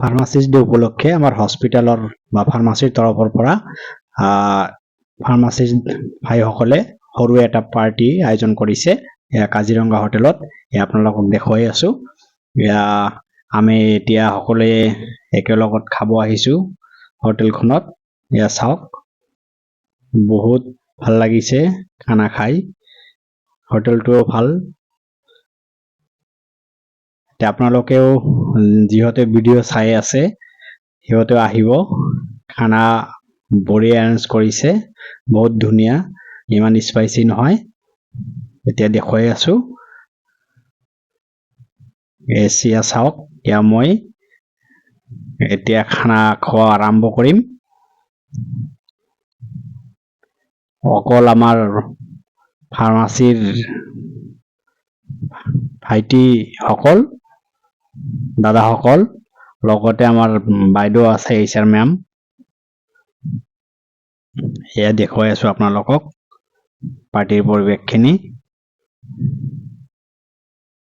Pharmacist day উপলক্ষে আমাৰ হস্পিটেলৰ বা ফাৰ্মাচীৰ তৰফৰ পৰা ফাৰ্মাচিষ্ট ভাইসকলে সৰু এটা পাৰ্টি আয়োজন কৰিছে কাজিৰঙা হোটেলত। আপোনালোকক দেখুৱাই আছো। আমি এতিয়া সকলোৱে একেলগত খাব আহিছো হোটেলখনত। চাওক, বহুত ভাল লাগিছে খানা খাই। হোটেলটোও ভাল। আপোনালোকেও যিহতে ভিডিঅ' চাই আছে সিহঁতেও আহিব। খানা বঢ়িয়া এৰেঞ্জ কৰিছে, বহুত ধুনীয়া, ইমান স্পাইচি নহয়। এতিয়া দেখুৱাই আছো। এছিয়া চাওক, মই এতিয়া খানা খোৱা আৰম্ভ কৰিম। অকল আমাৰ ফাৰ্মাচীৰ ভাইটিসকল, দাদাসকল, লগতে আমাৰ বাইদেউ আছে, HR মেম। এয়া দেখুৱাই আছো আপোনালোকক পাৰ্টিৰ পৰিৱেশখিনি।